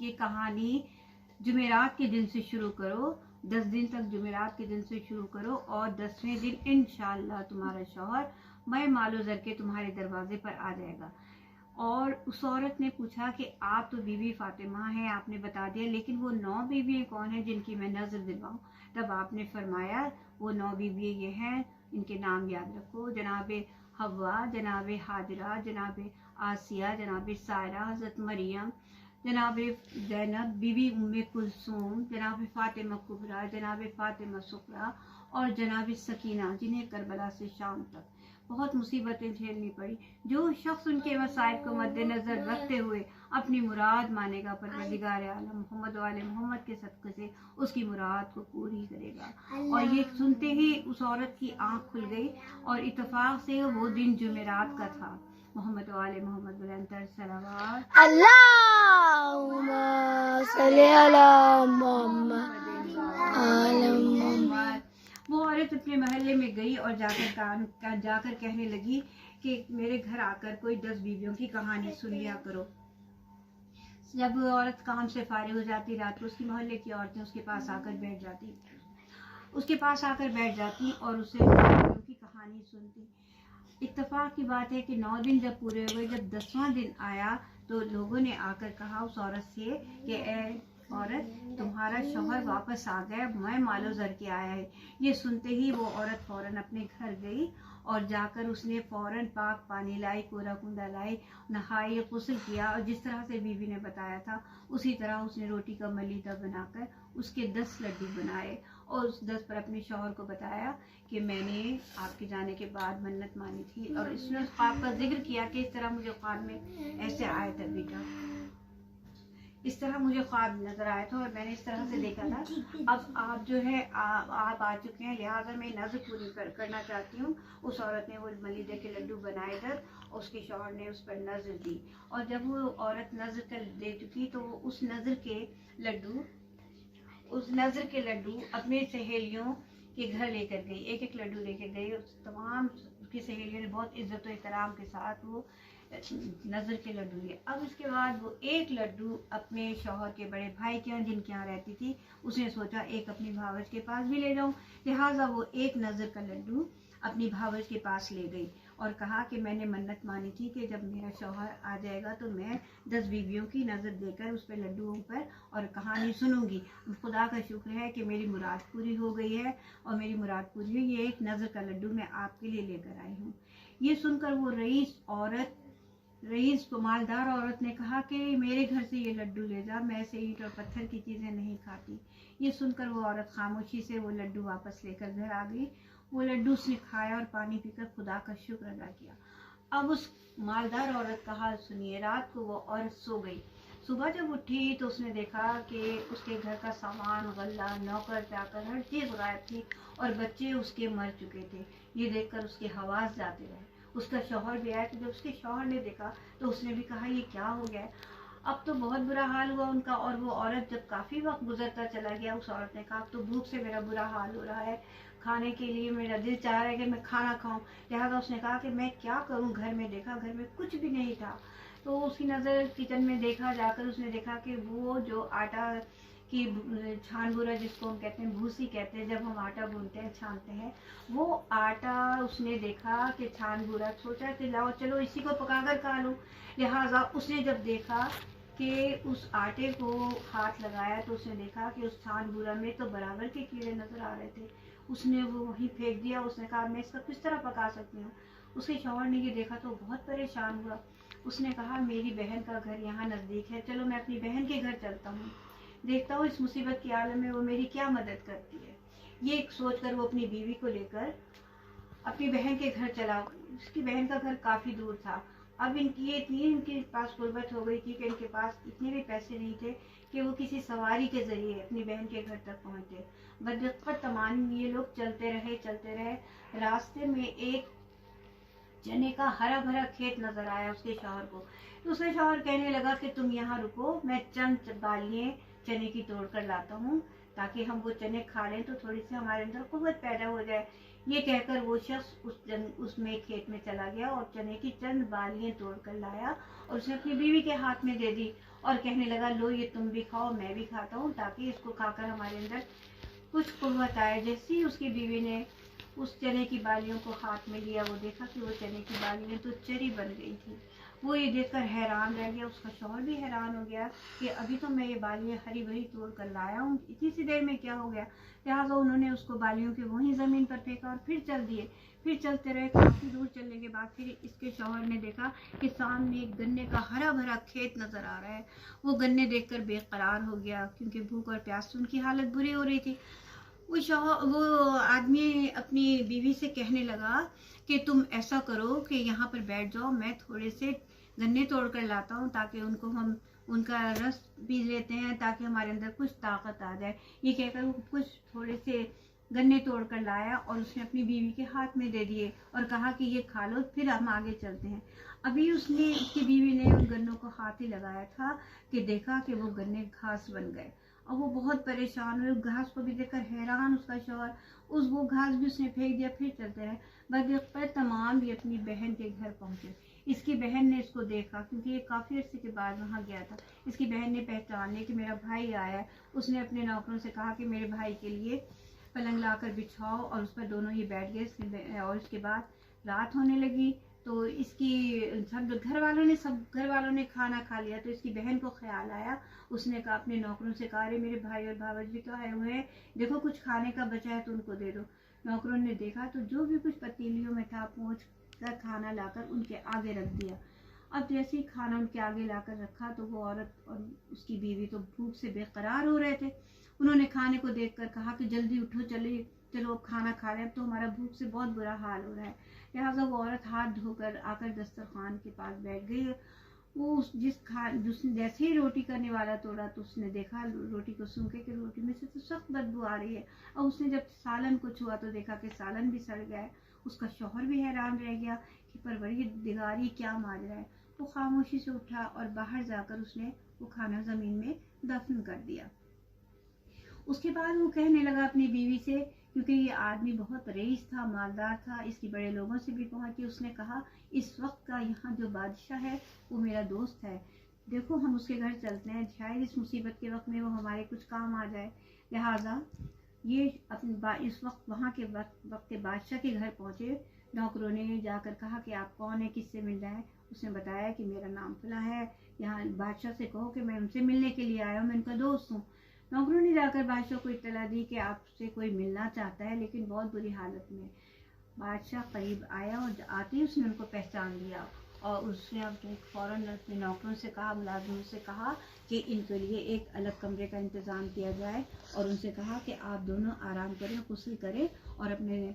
یہ کہانی جمعرات کے دن سے شروع کرو، 10 دن تک جمعرات کے دن سے شروع کرو، اور 10ویں دن انشاءاللہ تمہارا شوہر میں مال و زر کے تمہارے دروازے پر آ جائے گا۔ اور اس عورت نے پوچھا کہ آپ تو بی بی فاطمہ ہیں، آپ نے بتا دیا، لیکن وہ 9 بیویاں کون ہیں جن کی میں نظر دلواؤں؟ تب آپ نے فرمایا وہ 9 بیویاں یہ ہیں، ان کے نام یاد رکھو، جناب حوا، جناب حاجرہ، جناب آسیہ، جناب سائرہ، حضرت مریم، جناب زینب، بی بی ام کلثوم، جناب فاطمہ کبریٰ، جناب فاطمہ سغریٰ، اور جناب سکینہ، جنہیں کربلا سے شام تک بہت مصیبتیں جھیلنی پڑی۔ جو شخص ان کے مصائب کو مد نظر رکھتے ہوئے اپنی مراد مانے گا، پروردگار عالم محمد و آل محمد کے صدقے سے اس کی مراد کو پوری کرے گا۔ اور یہ سنتے ہی اس عورت کی آنکھ کھل گئی، اور اتفاق سے وہ دن جمعرات کا تھا۔ محمد و آل محمد بلندر صلوات۔ اللہم صلی علی محمد آل محمد۔ وہ عورت اپنے محلے میں گئی اور جا کر کہنے لگی کہ میرے گھر آ کر کوئی 10 بیویوں کی کہانی سن لیا کرو۔ جب وہ عورت کام سے فارغ ہو جاتی رات کو، اس کی محلے کی عورتیں اس کے پاس آ کر بیٹھ جاتی اور اسے بیویوں کی کہانی سنتی۔ اتفاق کی بات ہے کہ 9 دن جب پورے ہوئے، جب 10واں دن آیا تو لوگوں نے آ کر کہا اس عورت سے کہ اے عورت، تمہارا شوہر واپس آ گیا، میں مال و زر کے آیا ہے۔ یہ سنتے ہی وہ عورت فوراً اپنے گھر گئی، اور جا کر اس نے فوراً پاک پانی لائی، کوڑا کنڈا لائی، نہائی، غسل کیا، اور جس طرح سے بیوی نے بتایا تھا اسی طرح اس نے روٹی کا ملیدہ بنا کر اس کے 10 لڈو بنائے، اور اس 10 پر اپنے شوہر کو بتایا کہ میں نے آپ کے جانے کے بعد منت مانی تھی، اور اس نے اس خواب کا ذکر کیا کہ اس طرح مجھے خواب میں ایسے آیا تھا بیٹا، اس طرح مجھے خواب نظر آیا تھا اور میں نے اس طرح سے دیکھا تھا۔ اب آپ جو ہے آپ آ چکے ہیں، لہٰذا میں نظر پوری کرنا چاہتی ہوں۔ اس عورت نے وہ ملیدے کے لڈو بنائے کر اس کے شوہر نے اس پر نظر دی، اور جب وہ عورت نظر کر دے چکی تو وہ اس نظر کے لڈو اپنی سہیلیوں کے گھر لے کر گئی، ایک ایک لڈو لے کے گئی، تمام اس کی سہیلیوں نے بہت عزت و احترام کے ساتھ وہ نظر کے لڈو لیے۔ اب اس کے بعد وہ ایک لڈو اپنے شوہر کے بڑے بھائی کے یہاں، جن کے یہاں رہتی تھی، اس نے سوچا ایک اپنی بھاوج کے پاس بھی لے جاؤں، لہٰذا وہ ایک نظر کا لڈو اپنی بھاوج کے پاس لے گئی اور کہا کہ میں نے منت مانی تھی کہ جب میرا شوہر آ جائے گا تو میں 10 بیویوں کی نظر دے کر اس پہ لڈوؤں پر اور کہانی سنوں گی۔ خدا کا شکر ہے کہ میری مراد پوری ہو گئی ہے، اور میری مراد پوری ہوئی، یہ ایک نظر کا لڈو میں آپ کے لیے لے کر آئی ہوں۔ یہ سن کر وہ رئیس مالدار عورت نے کہا کہ میرے گھر سے یہ لڈو لے جا، میں ایسے اینٹ اور پتھر کی چیزیں نہیں کھاتی۔ یہ سن کر وہ عورت خاموشی سے وہ لڈو واپس لے کر گھر آ گئی۔ وہ لڈو اس نے کھایا اور پانی پی کر خدا کا شکر ادا کیا۔ اب اس مالدار عورت کا حال سنیے۔ رات کو وہ عورت سو گئی، صبح جب اٹھی تو اس نے دیکھا کہ اس کے گھر کا سامان، غلہ، نوکر چاکر، ہر چیز غائب تھی، اور بچے اس کے مر چکے تھے۔ یہ دیکھ کر اس کے حواس جاتے رہے۔ اس کا شوہر بھی آیا، تو جب اس کے شوہر نے دیکھا تو اس نے بھی کہا یہ کیا ہو گیا ہے؟ اب تو بہت برا حال ہوا ان کا۔ اور وہ عورت جب کافی وقت گزرتا چلا گیا، اس عورت نے کہا اب تو بھوک سے میرا برا حال ہو رہا ہے، کھانے کے لیے میرا دل چاہ رہا ہے کہ میں کھانا کھاؤں۔ لہٰذا اس نے کہا کہ میں کیا کروں، گھر میں دیکھا، گھر میں کچھ بھی نہیں تھا۔ تو اس کی نظر کچن میں دیکھا، جا کر اس نے دیکھا کہ وہ جو آٹا کی چھان بورا، جس کو ہم کہتے ہیں بھوسی کہتے ہیں، جب ہم آٹا بھونتے ہیں چھانتے ہیں، وہ آٹا اس نے دیکھا کہ چھان بورا، سوچا کہ لاؤ چلو اسی کو پکا کر کھا لوں۔ لہٰذا اس نے جب دیکھا کہ اس آٹے کو ہاتھ لگایا تو اس نے دیکھا کہ اس چھان بورا میں تو برابر کے کیڑے نظر آ رہے تھے۔ اس نے وہ وہیں پھینک دیا۔ اس نے کہا میں اس کا کس طرح پکا سکتی ہوں؟ اس کے شوہر نے یہ دیکھا تو بہت پریشان ہوا۔ اس نے کہا میری بہن کا گھر یہاں نزدیک ہے، چلو میں اپنی بہن کے گھر چلتا ہوں، دیکھتا ہوں اس مصیبت کے عالم میں وہ میری کیا مدد کرتی ہے۔ یہ سوچ کر وہ اپنی بیوی کو لے کر اپنی بہن کے گھر چلا۔ اس کی بہن کا گھر کافی دور تھا۔ اب ان کے پاس غربت ہو گئی تھی کہ ان کے پاس اتنے بھی پیسے نہیں تھے کہ وہ کسی سواری کے ذریعے اپنی بہن کے گھر تک پہنچے۔ بدقسمت تمام یہ لوگ چلتے رہے۔ راستے میں ایک چنے کا ہرا بھرا کھیت نظر آیا اس کے شوہر کو۔ تو اس کا شوہر کہنے لگا کہ تم یہاں رکو، میں چند بالیاں چنے کی توڑ کر لاتا ہوں تاکہ ہم وہ چنے کھا لیں تو تھوڑی سی ہمارے اندر قوت پیدا ہو جائے۔ یہ کہہ کر وہ شخص اس میں کھیت میں چلا گیا اور چنے کی چند بالیاں توڑ کر لایا اور اس نے اپنی بیوی کے ہاتھ میں دے دی اور کہنے لگا لو یہ تم بھی کھاؤ میں بھی کھاتا ہوں تاکہ اس کو کھا کر ہمارے اندر کچھ قوت آئے. جیسے ہی اس کی بیوی نے اس چنے کی بالیوں کو ہاتھ میں لیا وہ دیکھا کہ وہ چنے کی بالیاں تو چری بن گئی تھی. وہ یہ دیکھ کر حیران رہ گیا. اس کا شوہر بھی حیران ہو گیا کہ ابھی تو میں یہ بالیاں ہری بھری توڑ کر لایا ہوں, اتنی سی دیر میں کیا ہو گیا. لہٰذا انہوں نے اس کو بالیوں کے وہیں زمین پر پھینکا اور پھر چل دیے. پھر چلتے رہے. کافی دور چلنے کے بعد پھر اس کے شوہر نے دیکھا کہ سامنے ایک گنے کا ہرا بھرا کھیت نظر آ رہا ہے. وہ گنے دیکھ کر بے قرار ہو گیا کیونکہ بھوک اور پیاس سے ان کی حالت بری ہو رہی تھی. وہ آدمی اپنی بیوی سے کہنے لگا کہ تم ایسا کرو کہ یہاں پر بیٹھ جاؤ, میں تھوڑے سے گنے توڑ کر لاتا ہوں تاکہ ہم ان کا رس پی لیتے ہیں تاکہ ہمارے اندر کچھ طاقت آ جائے. یہ کہہ کر وہ کچھ تھوڑے سے گنے توڑ کر لایا اور اس نے اپنی بیوی کے ہاتھ میں دے دیے اور کہا کہ یہ کھا لو پھر ہم آگے چلتے ہیں. ابھی اس کی بیوی نے ان گنوں کو ہاتھ ہی لگایا تھا کہ دیکھا کہ وہ گنے گھاس بن گئے اور وہ بہت پریشان ہوئے. گھاس کو بھی دیکھ کر حیران اس کا شوہر. وہ گھاس بھی اس نے پھینک دیا. پھر چلتے رہے. بدقسمت تمام بھی اپنی بہن کے گھر پہنچے. اس کی بہن نے اس کو دیکھا کیونکہ یہ کافی عرصے کے بعد وہاں گیا تھا. اس کی بہن نے پہچان لیا کہ میرا بھائی آیا ہے. اس نے اپنے نوکروں سے کہا کہ میرے بھائی کے لیے پلنگ لا کر بچھاؤ اور اس پر دونوں ہی بیٹھ گئے. اور اس کے بعد رات ہونے لگی تو اس کی سب گھر والوں نے کھانا کھا لیا. تو اس کی بہن کو خیال آیا. اس نے کہا اپنے نوکروں سے کہا رے میرے بھائی اور بھاوج بھی تو آئے ہوئے ہیں, دیکھو کچھ کھانے کا بچا ہے تو ان کو دے دو. نوکروں نے دیکھا تو جو بھی کچھ پتیلیوں میں تھا پہنچ کر کھانا لا کر ان کے آگے رکھ دیا. اب جیسے ہی کھانا ان کے آگے لا کر رکھا تو وہ عورت اور اس کی بیوی تو بھوک سے بے قرار ہو رہے تھے. انہوں نے کھانے کو دیکھ کر کہا کہ جلدی اٹھو, چلو اب کھانا کھا لیں, اب تو ہمارا بھوک سے بہت برا حال ہو رہا ہے. لہٰذا وہ عورت ہاتھ دھو کر آ کر دسترخوان کے پاس بیٹھ گئی. وہ جس نے جیسے ہی روٹی کرنے والا توڑا تو اس نے دیکھا روٹی کو سونکھے کہ روٹی میں سے تو سخت بدبو آ رہی ہے. اور اس نے جب سالن کو چھوا تو دیکھا کہ سالن بھی سڑ گیا ہے. اس کا شوہر بھی حیران رہ گیا کہ پروردگار یہ کیا ماجرا ہے. وہ خاموشی سے اٹھا اور باہر جا کر اس نے وہ کھانا زمین میں دفن کر دیا. اس کے بعد وہ کہنے لگا اپنی بیوی سے, کیونکہ یہ آدمی بہت رئیس تھا, مالدار تھا, اس کی بڑے لوگوں سے بھی پہنچی. اس نے کہا اس وقت کا یہاں جو بادشاہ ہے وہ میرا دوست ہے, دیکھو ہم اس کے گھر چلتے ہیں, شاید اس مصیبت کے وقت میں وہ ہمارے کچھ کام آ جائے. لہٰذا یہ اس وقت وہاں کے وقت بادشاہ کے گھر پہنچے. نوکروں نے جا کر کہا کہ آپ کون ہیں, کس سے ملنا ہے. اس نے بتایا کہ میرا نام فلاں ہے, یہاں بادشاہ سے کہو کہ میں ان سے ملنے کے لیے آیا ہوں, میں ان کا دوست ہوں. نوکروں نے جا کر بادشاہ کو اطلاع دی کہ آپ سے کوئی ملنا چاہتا ہے لیکن بہت بری حالت میں. بادشاہ قریب آیا اور آتے ہی اس نے ان کو پہچان لیا اور اس نے فوراً اپنے نوکروں سے کہا, ملازموں سے کہا کہ ان کے لیے ایک الگ کمرے کا انتظام کیا جائے اور ان سے کہا کہ آپ دونوں آرام کریں, غسل کریں. اور اپنے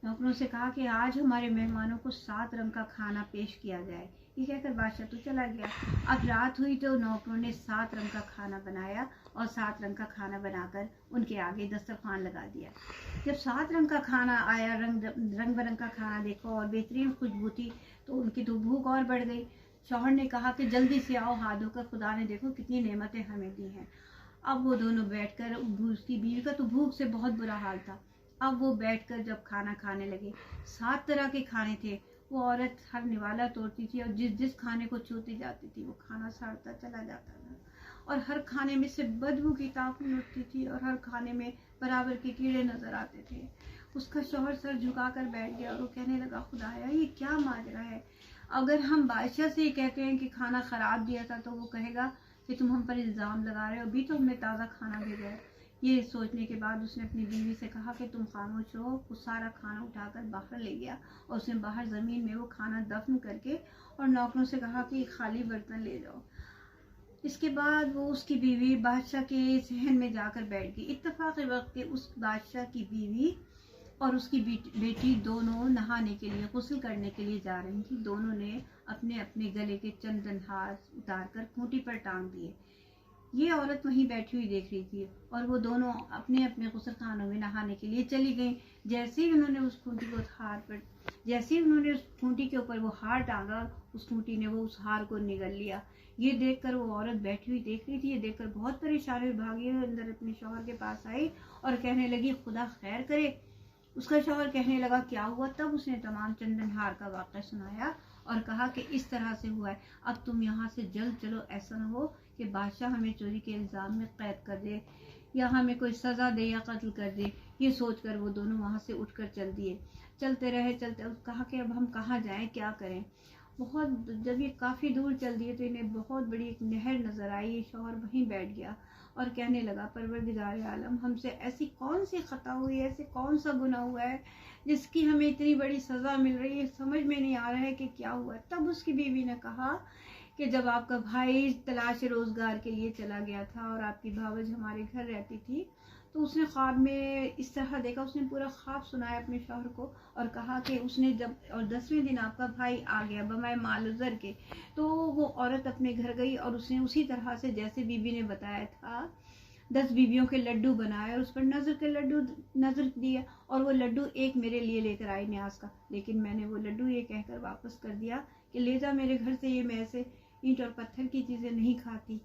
نوکروں سے کہا کہ آج ہمارے مہمانوں کو 7 رنگ کا کھانا پیش کیا جائے. یہ کہہ کر بادشاہ تو چلا گیا. اب رات ہوئی تو نوکروں نے 7 رنگ کا کھانا بنایا اور 7 رنگ کا کھانا بنا کر ان کے آگے دسترخوان لگا دیا. جب 7 رنگ کا کھانا آیا, رنگ برنگ کا کھانا دیکھا اور بہترین خوشبو تھی تو ان کی تو بھوک اور بڑھ گئی. شوہر نے کہا کہ جلدی سے آؤ, ہاتھ دھو کر خدا نے دیکھو کتنی نعمتیں ہمیں دی ہیں. اب وہ دونوں بیٹھ کر, اس کی بیوی کا تو بھوک سے بہت برا حال تھا. اب وہ بیٹھ کر جب کھانا کھانے لگے, 7 طرح کے کھانے تھے. وہ عورت ہر نوالا توڑتی تھی اور جس کھانے کو چھوتی جاتی تھی وہ کھانا سڑتا چلا جاتا تھا اور ہر کھانے میں سے بدبو کی تاثیر اٹھتی تھی اور ہر کھانے میں برابر کے کیڑے نظر آتے تھے. اس کا شوہر سر جھکا کر بیٹھ گیا اور وہ کہنے لگا خدایا یہ کیا ماجرا ہے. اگر ہم بادشاہ سے یہ کہتے ہیں کہ کھانا خراب دیا تھا تو وہ کہے گا کہ تم ہم پر الزام لگا رہے ہو, ابھی تو ہم نے تازہ کھانا بھیجا ہے. یہ سوچنے کے بعد اس نے اپنی بیوی سے کہا کہ تم خاموش رہو. وہ سارا کھانا اٹھا کر باہر لے گیا اور اس نے باہر زمین میں وہ کھانا دفن کر کے اور نوکروں سے کہا کہ خالی برتن لے جاؤ. اس کے بعد وہ اس کی بیوی بادشاہ کے صحن میں جا کر بیٹھ گئی. اتفاقی وقت کے اس بادشاہ کی بیوی اور اس کی بیٹی دونوں نہانے کے لیے, غسل کرنے کے لیے جا رہی تھی. دونوں نے اپنے اپنے گلے کے چندن ہار اتار کر کھوٹی پر ٹانگ دیے. یہ عورت وہیں بیٹھی ہوئی دیکھ رہی تھی اور وہ دونوں اپنے اپنے غسل خانوں میں نہانے کے لیے چلی گئیں. جیسے ہی انہوں نے اس کھونٹی کے اوپر وہ ہار ٹانگا, اس کھونٹی نے وہ اس ہار کو نگل لیا. یہ دیکھ کر وہ عورت بیٹھی ہوئی دیکھ رہی تھی. یہ دیکھ کر بہت پریشان ہوئی, بھاگی اندر اپنے شوہر کے پاس آئی اور کہنے لگی خدا خیر کرے. اس کا شوہر کہنے لگا کیا ہوا. تب اس نے تمام چندن ہار کا واقعہ سنایا اور کہا کہ اس طرح سے ہوا ہے، اب تم یہاں سے جلد چلو، ایسا نہ ہو کہ بادشاہ ہمیں چوری کے الزام میں قید کر دے یا ہمیں کوئی سزا دے یا قتل کر دے۔ یہ سوچ کر وہ دونوں وہاں سے اٹھ کر چل دیے۔ چلتے رہے، کہا کہ اب ہم کہاں جائیں، کیا کریں۔ جب یہ کافی دور چل دیے تو انہیں بہت بڑی ایک نہر نظر آئی۔ شوہر وہیں بیٹھ گیا اور کہنے لگا، پروردگار عالم، ہم سے ایسی کون سی خطا ہوئی ہے، ایسے کون سا گناہ ہوا ہے جس کی ہمیں اتنی بڑی سزا مل رہی ہے، سمجھ میں نہیں آ رہا ہے کہ کیا ہوا ہے۔ تب اس کی بیوی نے کہا کہ جب آپ کا بھائی تلاش روزگار کے لیے چلا گیا تھا اور آپ کی بھاوج ہمارے گھر رہتی تھی تو اس نے خواب میں اس طرح دیکھا، اس نے پورا خواب سنایا اپنے شوہر کو اور کہا کہ اس نے جب اور 10ویں دن آپ کا بھائی آ گیا بمائے مال و زر کے، تو وہ عورت اپنے گھر گئی اور اس نے اسی طرح سے جیسے بیوی نے بتایا تھا 10 بیویوں کے لڈو بنائے اور اس پر نظر دیا اور وہ لڈو ایک میرے لیے لے کر آئی نیاز کا، لیکن میں نے وہ لڈو یہ کہہ کر واپس کر دیا کہ لے جا میرے گھر سے، یہ میں ایسے اینٹ اور پتھر کی چیزیں نہیں کھاتی۔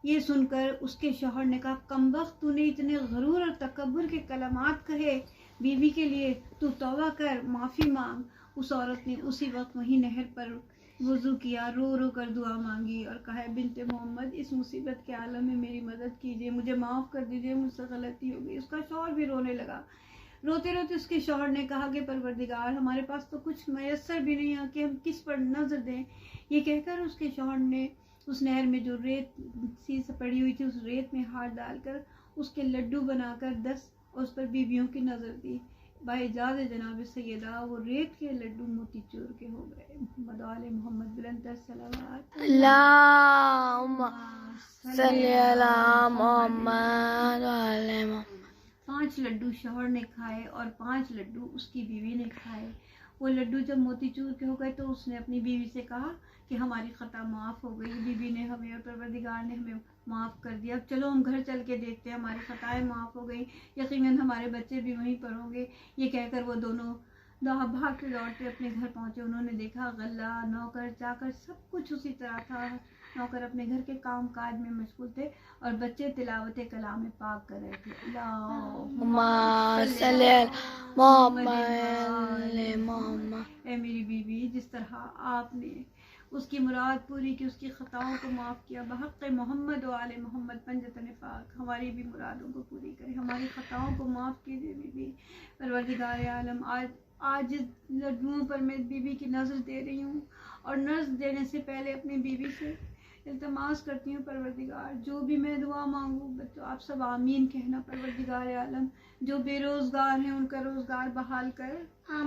یہ سن کر اس کے شوہر نے کہا، کمبخت، تو نے اتنے غرور اور تکبر کے کلمات کہے بیوی کے لیے، تو توبہ کر، معافی مانگ۔ اس عورت نے اسی وقت وہیں نہر پر وضو کیا، رو رو کر دعا مانگی اور کہا، بنت محمد، اس مصیبت کے عالم میں میری مدد کیجیے، مجھے معاف کر دیجیے، مجھ سے غلطی ہو گئی۔ اس کا شوہر بھی رونے لگا۔ روتے روتے اس کے شوہر نے کہا کہ پروردگار، ہمارے پاس تو کچھ میسر بھی نہیں ہے کہ ہم کس پر نظر دیں۔ یہ کہہ کر اس کے شوہر نے اس نہر میں جو ریت سی پڑی ہوئی تھی، اس ریت میں ہاتھ ڈال کر اس کے لڈو بنا کر 10 اور اس پر بیویوں کی نظر دی۔ باجاز جناب سیدہ وہ ریت کے لڈو موتی چور کے ہو گئے۔ محمد آل محمد بلندر صلوات اللہم صلی علی محمد وعلی محمد۔ 5 لڈو شوہر نے کھائے اور 5 لڈو اس کی بیوی نے کھائے۔ وہ لڈو جب موتی چور کے ہو گئے تو اس نے اپنی بیوی سے کہا کہ ہماری خطا معاف ہو گئی، بیوی نے ہمیں اور پروردگار نے ہمیں معاف کر دیا، اب چلو ہم گھر چل کے دیکھتے ہیں، ہماری خطائیں معاف ہو گئی، یقیناً ہمارے بچے بھی وہیں پر ہوں گے۔ یہ کہہ کر وہ دونوں بھاگ کے لوٹتے اپنے گھر پہنچے۔ انہوں نے دیکھا غلہ، نوکر چاکر سب کچھ اسی طرح تھا۔ نوکر اپنے گھر کے کام کاج میں مشغول تھے اور بچے تلاوت کلام پاک کر رہے تھے۔ اللہم صلی علی محمد وعلی محمد۔ اے میری بیوی، جس طرح آپ نے اس کی مراد پوری کی، اس کی خطاؤں کو معاف کیا، بحق محمد و آل محمد پنجتن پاک ہماری بھی مرادوں کو پوری کرے، ہماری خطاؤں کو معاف کیجیے بیوی۔ پروردگار عالم، آج لڈوؤں پر میں بیوی کی نظر دے رہی ہوں اور نظر دینے سے پہلے اپنی بیوی سے التماس کرتی ہوں پروردگار، جو بھی میں دعا مانگوں بچوں آپ سب آمین کہنا۔ پروردگار عالم، جو بے روزگار ہیں ان کا روزگار بحال کر،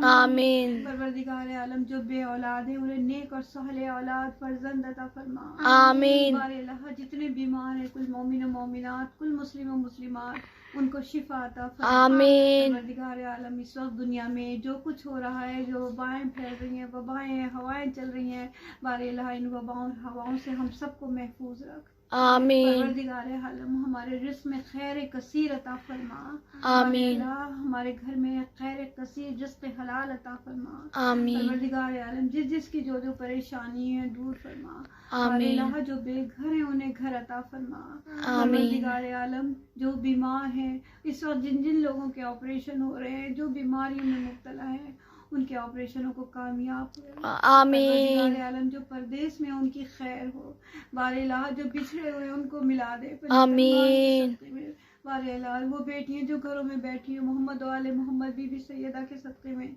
آمین۔ پروردگار عالم، جو بے اولاد ہیں انہیں نیک اور صالح اولاد فرزند عطا فرما، آمین۔ بار الہ، جتنے بیمار ہیں کل مومن و مومنات، کل مسلم و مسلمات، ان کو شفا عطا فرما، آمین۔ پروردگار عالم، اس وقت دنیا میں جو کچھ ہو رہا ہے، جو وبائیں پھیل رہی ہیں، وبائیں ہوائیں چل رہی ہیں، بار الہ ان وباؤں ہواؤں سے ہم سب کو محفوظ رکھ۔ آمین۔ پروردگار عالم، ہمارے رزق میں خیر کثیر عطا فرما، آمین۔ بار الہ ہمارے گھر میں خیر کثیر رزق حلال عطا فرما، آمین۔ پروردگار عالم، جس کی جو پریشانی ہے دور فرما، بار آمین۔ الہ جو بے گھر ہیں انہیں گھر عطا فرما، آمین۔ پروردگار عالم، جو بیمار ہیں اس وقت، جن لوگوں کے آپریشن ہو رہے ہیں، جو بیماریوں میں مبتلا ہیں، ان کے آپریشنوں کو کامیاب کرے، آمین۔ پروردگار عالم، جو پردیس میں ان کی خیر ہو، بار الہ جو بچھڑے ہوئے ان کو ملا دے، آمین۔ بار الہ وہ بیٹیاں جو گھروں میں بیٹھی ہیں محمد و آل محمد بی بی سیدہ کے صدقے میں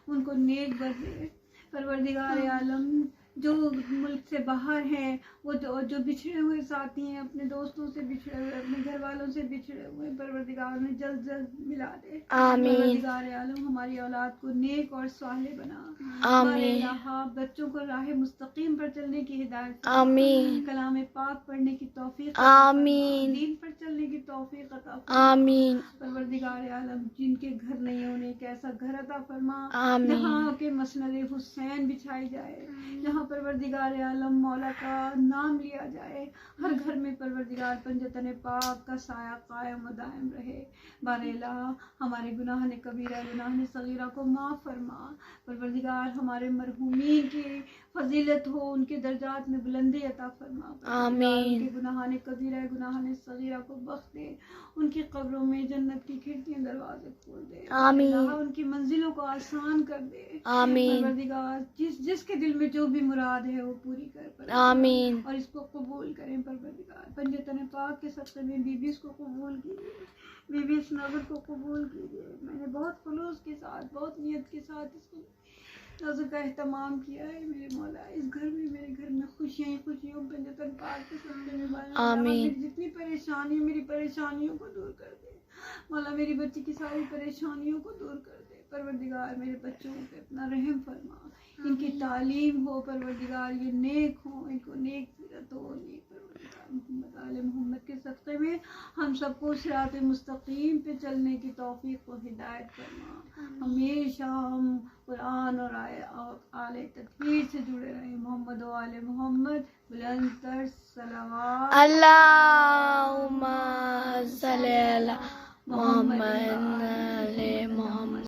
ان کو نیک بدلے، پروردگار عالم، جو ملک سے باہر ہیں، وہ جو بچھڑے ہوئے ساتھی ہیں، اپنے دوستوں سے بچھڑے ہوئے، اپنے گھر والوں سے بچھڑے ہوئے، پروردگار نے جلد جلد ملا دے، آمین۔ پروردگار عالم، ہماری اولاد کو نیک اور صالح بنا، آمین۔ بار الہ بچوں کو راہ مستقیم پر چلنے کی ہدایت فرما، آمین۔ کلام پاک پڑھنے کی توفیق، آمین۔ دین پر چلنے کی توفیق عطا فرما، آمین۔ پروردگار عالم، جن کے گھر نہیں ہونے ایک ایسا گھر عطا فرما آمین۔ جہاں کے مسند حسین بچھائی جائے، جہاں پروردگار عالم مولا کا نام لیا جائے، ہر گھر میں پروردگار پنجتن پاک کا سایہ قائم و دائم رہے۔ بار الہ ہمارے گناہ کبیرہ گناہ صغیرہ کو معاف فرما، پروردگار ہمارے مرحومین کی فضیلت ہو، ان کے درجات میں بلندی عطا فرما، آمین۔ ان کے گناہ کبیرہ گناہ صغیرہ کو بخش دے، ان کی قبروں میں جنت کی کھڑکیاں دروازے کھول دے، آمین۔ اللہ ان کی منزلوں کو آسان کر دے، آمین۔ پروردگار جس کے دل میں جو بھی مراد ہے وہ پوری کر پروردگار، آمین۔ اور اس کو قبول کریں پروردگار، پنجتن پاک کے صدقے میں بی بی اس کو قبول کیجیے، بی بی اس نظر کو قبول کیجیے۔ میں نے بہت خلوص کے ساتھ، بہت نیت کے ساتھ اس نظر کا اہتمام کیا ہے میرے مولا، اس گھر میں، میرے گھر میں خوشیاں ہی خوشیوں، پنجتن پاک کے صدقے میں آمین۔ میری جتنی پریشانی، میری پریشانیوں کو دور کر دے مولا، میری بچی کی ساری پریشانیوں کو دور کر دے پروردگار، میرے بچوں پہ اپنا رحم فرما، ان کی تعلیم ہو پروردگار، یہ نیک ہو، ان کو نیک سیرت ہو، نیک پروردگار محمد آل محمد کے صدقے میں ہم سب کو صراط مستقیم پہ چلنے کی توفیق و ہدایت فرما، ہمیشہ ہم قرآن اور آل تطہیر سے جڑے رہے، محمد و آل محمد، بلند تر صلوات، اللہم صلی علی محمد علی محمد۔